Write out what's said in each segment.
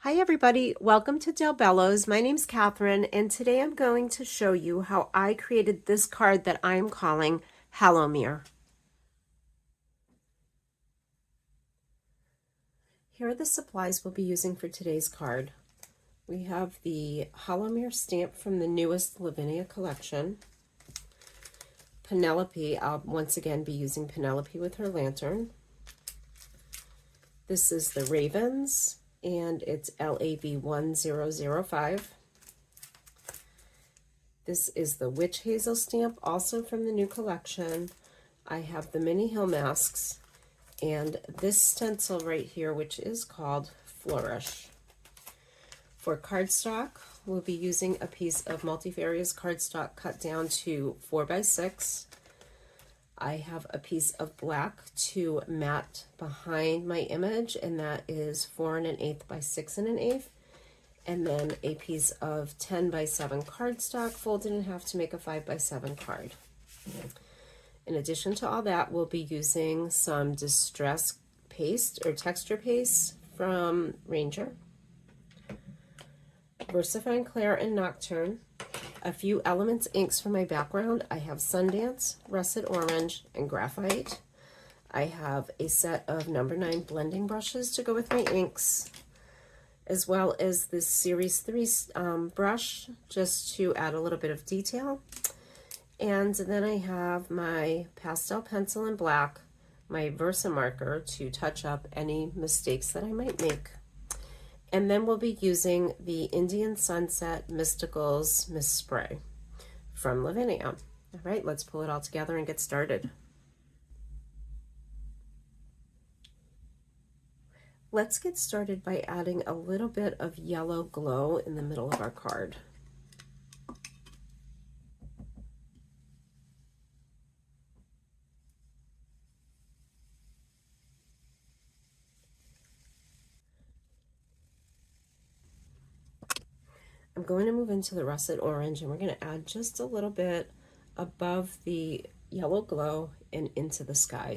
Hi everybody, welcome to Bello's. My name's Catherine, and today I'm going to show you how I created this card that I'm calling Hallowmere. Here are the supplies we'll be using for today's card. We have the Hallowmere stamp from the newest Lavinia collection. Penelope, I'll once again be using Penelope with her lantern. This is the Ravens, and it's LAV1005. This is the Witch Hazel stamp, also from the new collection. I have the mini hill masks and this stencil right here, which is called Flourish. For cardstock, we'll be using a piece of multifarious cardstock cut down to 4x6. I have a piece of black to matte behind my image, and that is 4 1/8 by 6 1/8. And then a piece of 10x7 cardstock folded in half to make a 5x7 card. In addition to all that, we'll be using some distress paste or texture paste from Ranger, VersaFine Claire and Nocturne, a few Elements inks for my background. I have Sundance, Russet Orange, and Graphite. I have a set of number 9 blending brushes to go with my inks, as well as this Series 3 brush just to add a little bit of detail. And then I have my pastel pencil in black, my Versa marker to touch up any mistakes that I might make. And then we'll be using the Indian Sunset Mysticals Mist Spray from Lavinia. All right, let's pull it all together and get started. Let's get started by adding a little bit of yellow glow in the middle of our card. I'm going to move into the Russet Orange, and we're going to add just a little bit above the yellow glow and into the sky.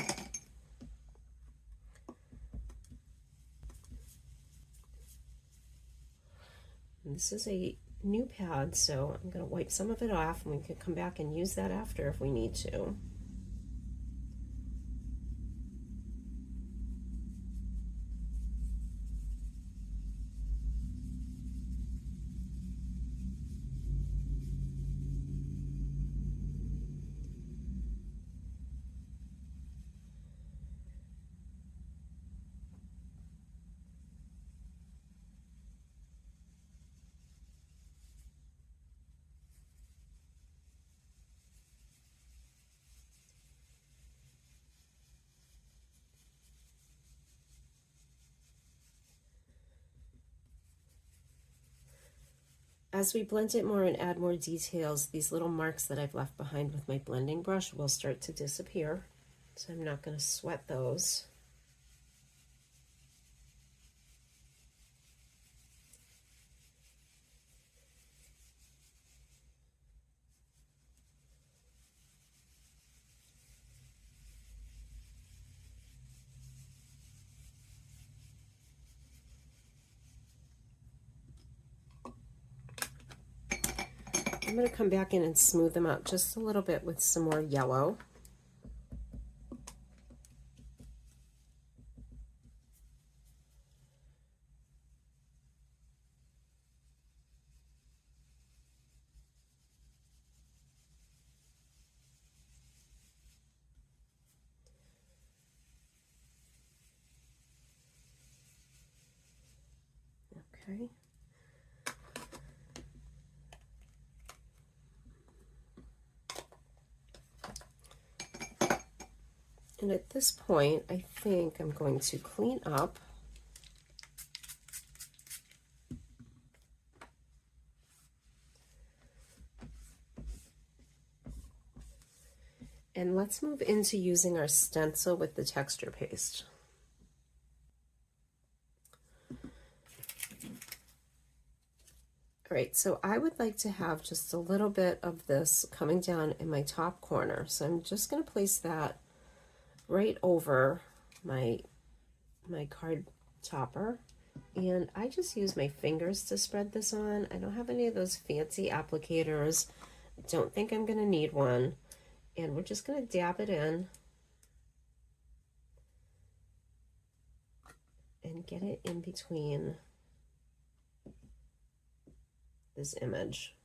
And this is a new pad, so I'm going to wipe some of it off, and we can come back and use that after if we need to. As we blend it more and add more details, these little marks that I've left behind with my blending brush will start to disappear. So I'm not going to sweat those. I'm going to come back in and smooth them out just a little bit with some more yellow. Okay. And at this point, I think I'm going to clean up. And let's move into using our stencil with the texture paste. All right, so I would like to have just a little bit of this coming down in my top corner. So I'm just going to place that right over my card topper, And I just use my fingers to spread this on. I don't have any of those fancy applicators. I don't think I'm gonna need one. And we're just gonna dab it in and get it in between this image.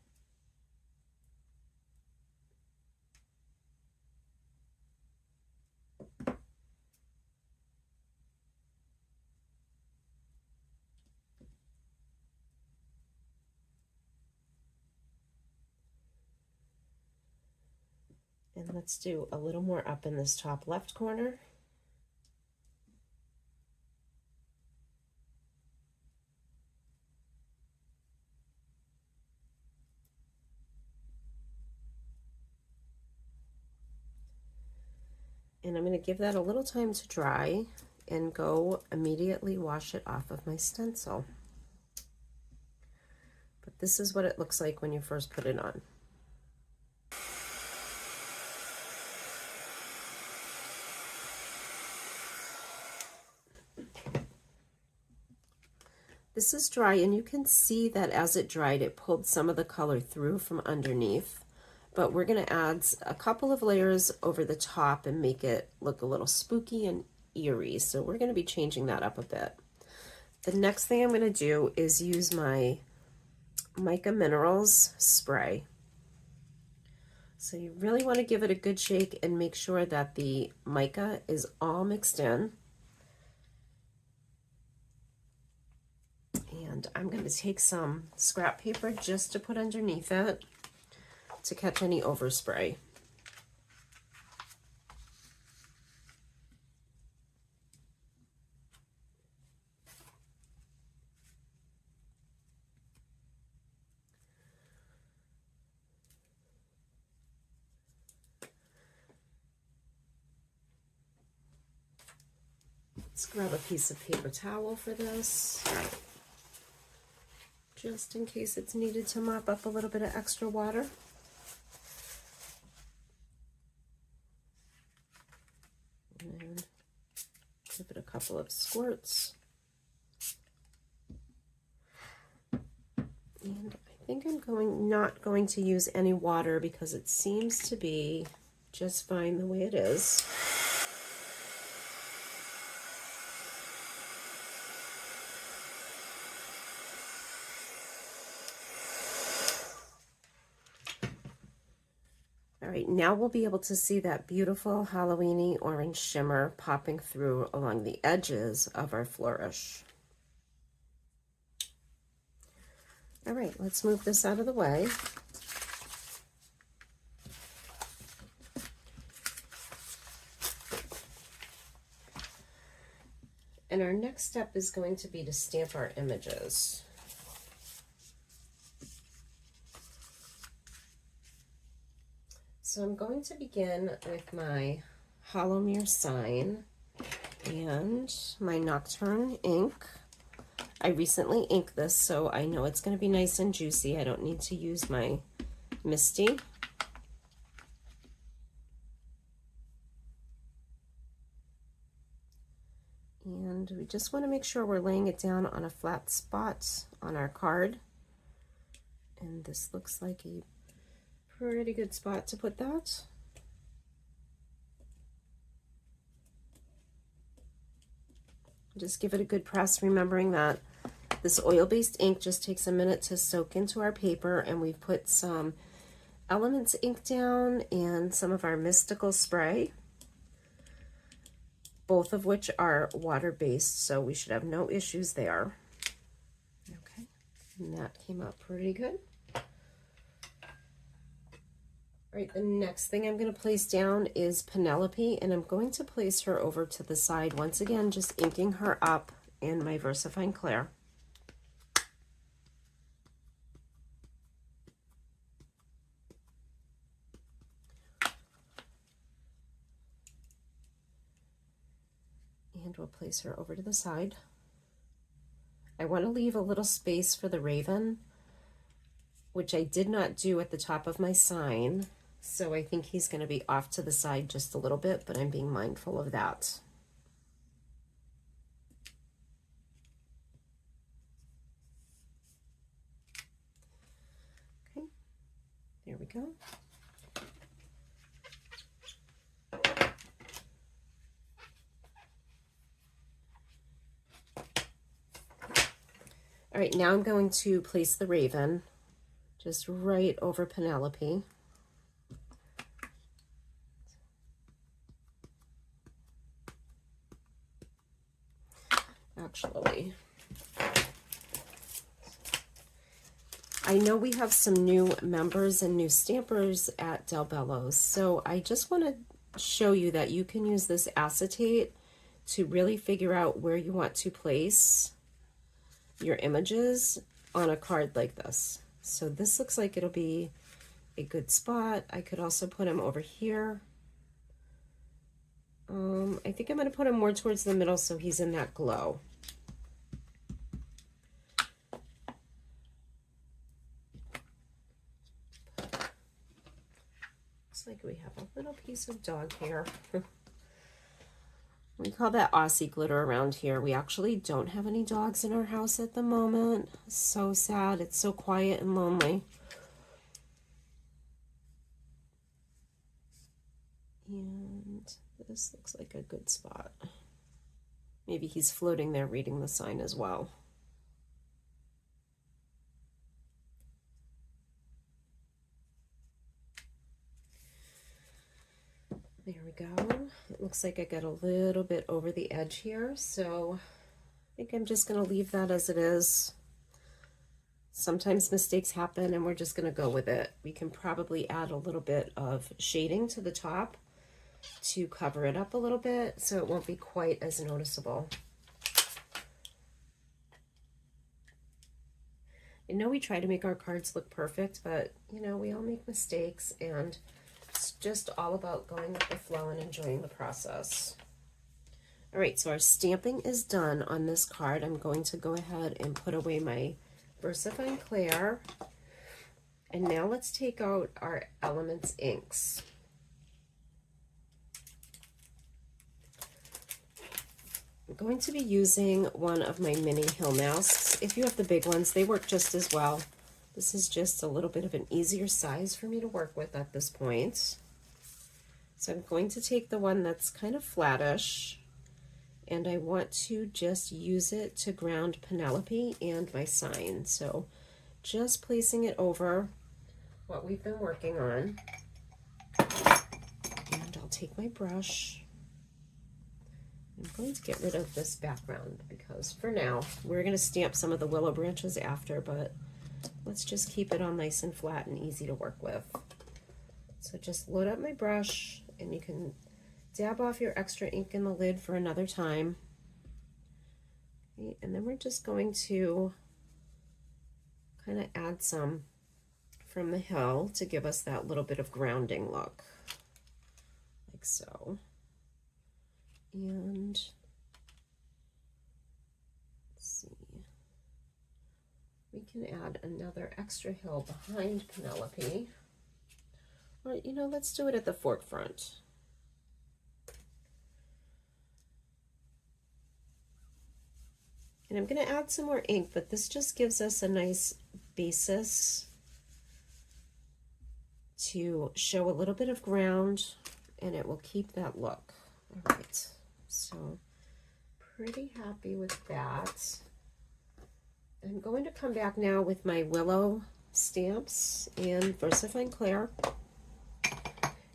And let's do a little more up in this top left corner. And I'm going to give that a little time to dry and go immediately wash it off of my stencil. But this is what it looks like when you first put it on. This is dry, and you can see that as it dried, it pulled some of the color through from underneath. But we're going to add a couple of layers over the top and make it look a little spooky and eerie. So we're going to be changing that up a bit. The next thing I'm going to do is use my Mica Minerals spray. So you really want to give it a good shake and make sure that the mica is all mixed in. And I'm going to take some scrap paper just to put underneath it to catch any overspray. Let's grab a piece of paper towel for this, just in case it's needed to mop up a little bit of extra water. And give it a couple of squirts. And I think I'm not going to use any water because it seems to be just fine the way it is. All right, now we'll be able to see that beautiful Halloween-y orange shimmer popping through along the edges of our flourish. All right, let's move this out of the way. And our next step is going to be to stamp our images. So I'm going to begin with my Hallowmere sign and my Nocturne ink. I recently inked this, so I know it's going to be nice and juicy. I don't need to use my Misty. And we just want to make sure we're laying it down on a flat spot on our card. And this looks like a pretty good spot to put that. Just give it a good press, remembering that this oil-based ink just takes a minute to soak into our paper, and we've put some Elements ink down and some of our Mystical spray, both of which are water-based, so we should have no issues there. Okay, and that came out pretty good. All right, the next thing I'm going to place down is Penelope, and I'm going to place her over to the side once again, just inking her up in my VersaFine Clair. And we'll place her over to the side. I want to leave a little space for the raven, which I did not do at the top of my sign. So I think he's going to be off to the side just a little bit, but I'm being mindful of that. we go. All right, now I'm going to place the raven just right over Penelope. Actually, I know we have some new members and new stampers at Bello, so I just want to show you that you can use this acetate to really figure out where you want to place your images on a card like this. So this looks like it'll be a good spot. I could also put him over here. I think I'm going to put him more towards the middle so he's in that glow. Looks like we have a little piece of dog hair. We call that Aussie glitter around here. We actually don't have any dogs in our house at the moment. So sad. It's so quiet and lonely. And this looks like a good spot. Maybe he's floating there reading the sign as well. There we go. It looks like I got a little bit over the edge here, so I think I'm just going to leave that as it is. Sometimes mistakes happen and we're just going to go with it. We can probably add a little bit of shading to the top to cover it up a little bit so it won't be quite as noticeable. I know we try to make our cards look perfect, but you know, we all make mistakes, and it's just all about going with the flow and enjoying the process. All right, so our stamping is done on this card. I'm going to go ahead and put away my VersaFine Clair. And now let's take out our Elements inks. I'm going to be using one of my mini hill masks. If you have the big ones, they work just as well. This is just a little bit of an easier size for me to work with at this point. So I'm going to take the one that's kind of flattish, and I want to just use it to ground Penelope and my sign. So just placing it over what we've been working on. And I'll take my brush. I'm going to get rid of this background because for now, we're going to stamp some of the willow branches after, but let's just keep it all nice and flat and easy to work with. So just load up my brush, and you can dab off your extra ink in the lid for another time. Okay, and then we're just going to kind of add some from the hill to give us that little bit of grounding look, like so. And let's see, we can add another extra hill behind Penelope. Or, you know, let's do it at the forefront. And I'm going to add some more ink, but this just gives us a nice basis to show a little bit of ground, and it will keep that look. All right, so pretty happy with that. I'm going to come back now with my willow stamps and VersaFine Clair.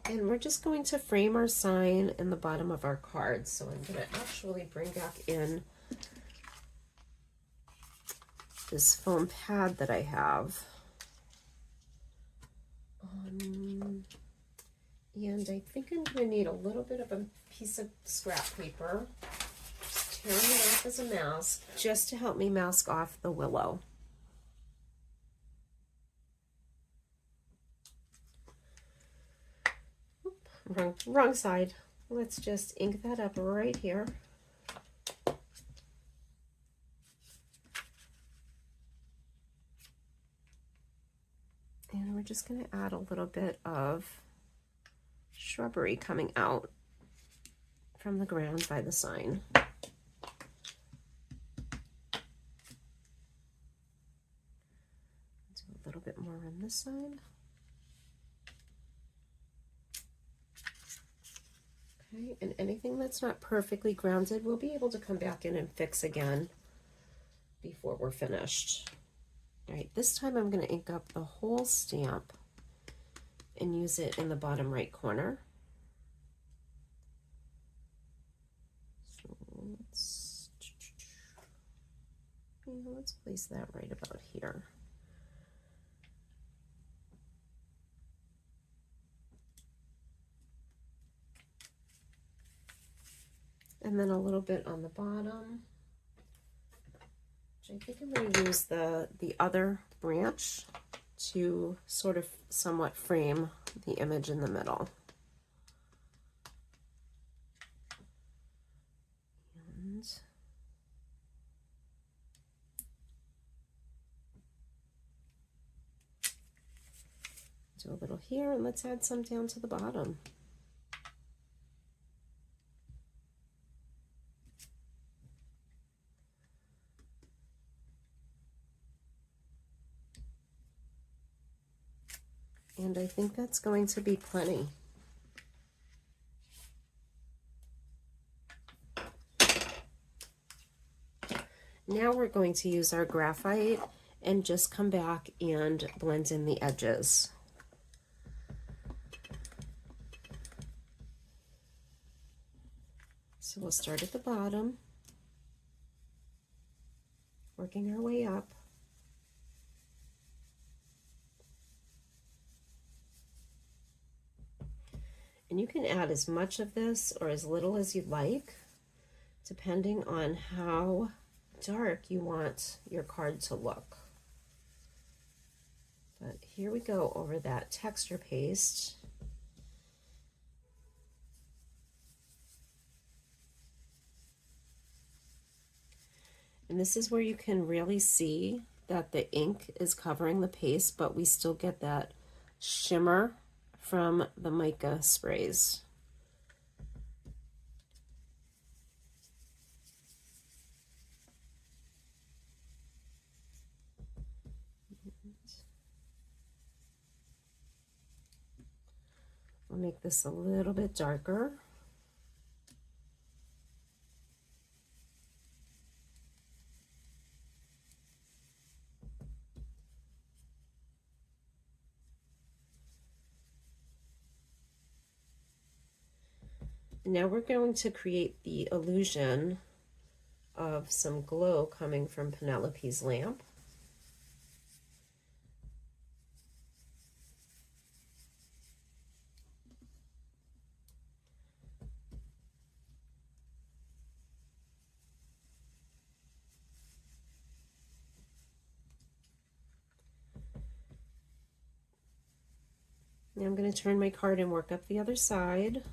And we're just going to frame our sign in the bottom of our card. So I'm going to actually bring back in this foam pad that I have. And I think I'm going to need a little bit of a piece of scrap paper. Just tearing it off as a mask, just to help me mask off the willow. Wrong side. Let's just ink that up right here. And we're just going to add a little bit of shrubbery coming out from the ground by the sign. Do a little bit more on this side. Okay, and anything that's not perfectly grounded, we'll be able to come back in and fix again before we're finished. All right, this time I'm going to ink up the whole stamp and use it in the bottom right corner. So let's place that right about here. And then a little bit on the bottom. I think I'm going to use the other branch to sort of somewhat frame the image in the middle. And do a little here, and let's add some down to the bottom. And I think that's going to be plenty. Now we're going to use our graphite and just come back and blend in the edges. So we'll start at the bottom, working our way up. And you can add as much of this or as little as you'd like, depending on how dark you want your card to look. But here we go over that texture paste. And this is where you can really see that the ink is covering the paste, but we still get that shimmer from the mica sprays. We'll make this a little bit darker. Now we're going to create the illusion of some glow coming from Penelope's lamp. Now I'm going to turn my card and work up the other side.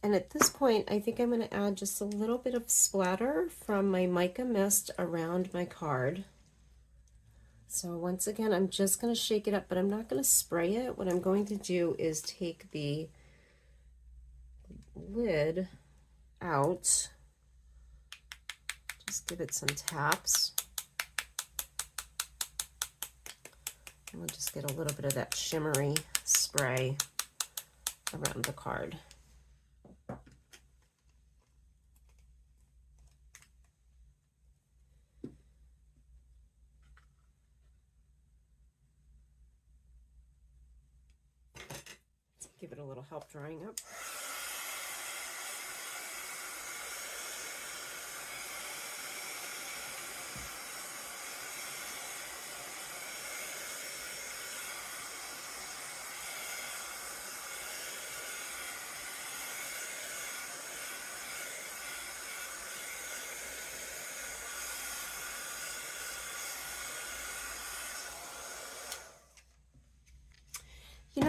And at this point, I think I'm going to add just a little bit of splatter from my mica mist around my card. So once again, I'm just going to shake it up, but I'm not going to spray it. What I'm going to do is take the lid out, just give it some taps, and we'll just get a little bit of that shimmery spray around the card. Give it a little help drying up.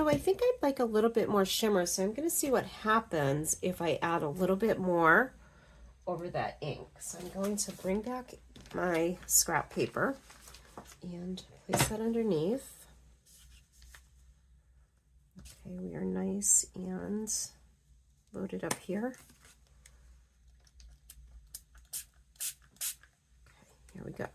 no, I think I'd like a little bit more shimmer, so I'm going to see what happens if I add a little bit more over that ink. So I'm going to bring back my scrap paper and place that underneath. Okay, we are nice and loaded up here. Okay, here we go.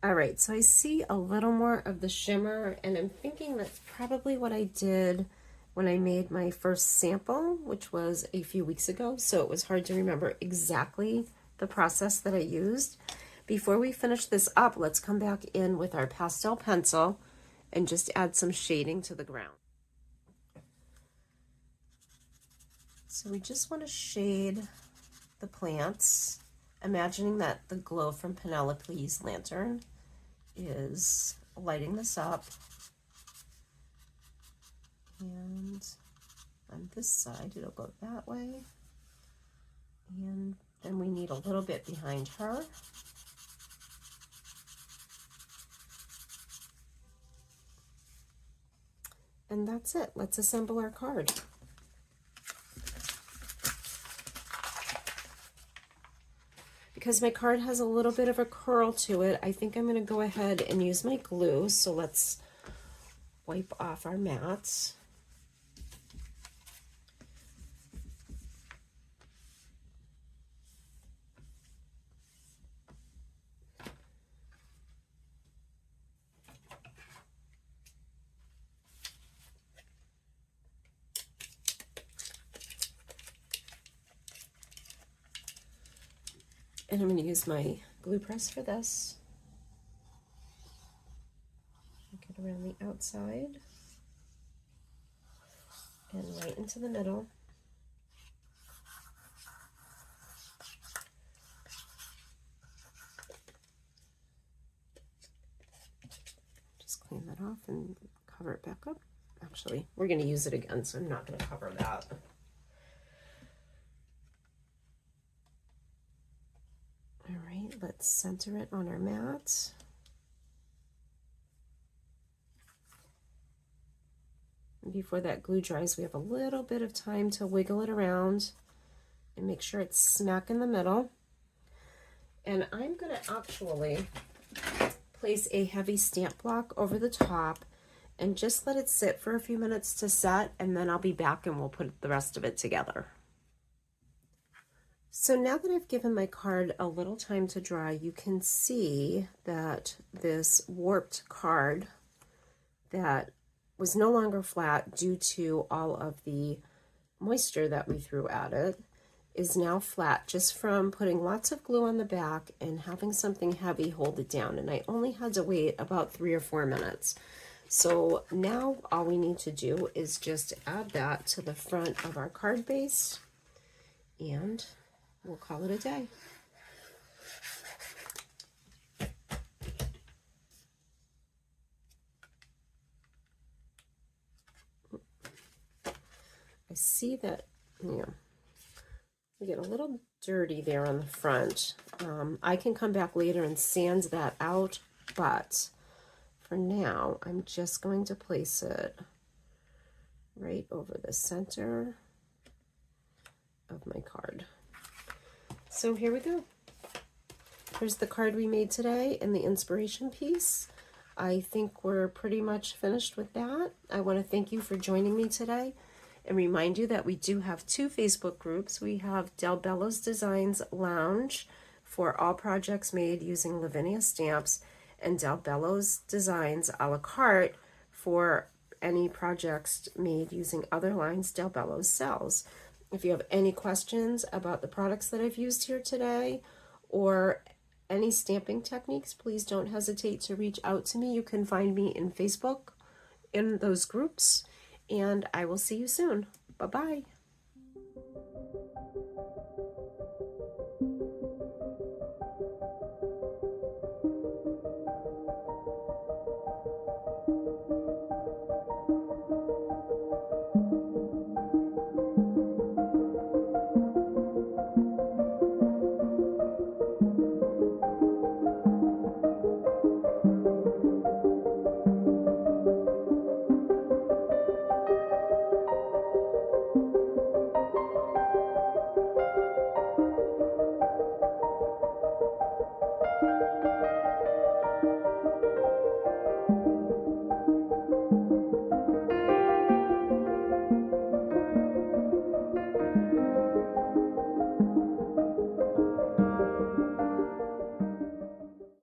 All right, so I see a little more of the shimmer, and I'm thinking that's probably what I did when I made my first sample, which was a few weeks ago, so it was hard to remember exactly the process that I used. Before we finish this up, let's come back in with our pastel pencil and just add some shading to the ground. So we just want to shade the plants, imagining that the glow from Penelope's lantern is lighting this up. And on this side, it'll go that way. And then we need a little bit behind her. And that's it. Let's assemble our card. Because my card has a little bit of a curl to it, I think I'm going to go ahead and use my glue. So let's wipe off our mats. And I'm going to use my glue press for this. Get around the outside and right into the middle. Just clean that off and cover it back up. Actually, we're going to use it again, so I'm not going to cover that. All right, let's center it on our mat. And before that glue dries, we have a little bit of time to wiggle it around and make sure it's smack in the middle. And I'm going to actually place a heavy stamp block over the top and just let it sit for a few minutes to set, and then I'll be back and we'll put the rest of it together. So now that I've given my card a little time to dry, you can see that this warped card that was no longer flat due to all of the moisture that we threw at it is now flat just from putting lots of glue on the back and having something heavy hold it down. And I only had to wait about 3 or 4 minutes. So now all we need to do is just add that to the front of our card base, and we'll call it a day. I see that, we get a little dirty there on the front. I can come back later and sand that out, but for now, I'm just going to place it right over the center of my card. So here we go. Here's the card we made today and the inspiration piece. I think we're pretty much finished with that. I want to thank you for joining me today and remind you that we do have 2 Facebook groups. We have Bello's Designs Lounge for all projects made using Lavinia stamps and Del Bello's designs a la carte for any projects made using other lines Del Bello sells. If you have any questions about the products that I've used here today or any stamping techniques, please don't hesitate to reach out to me. You can find me in Facebook in those groups, and I will see you soon. Bye-bye.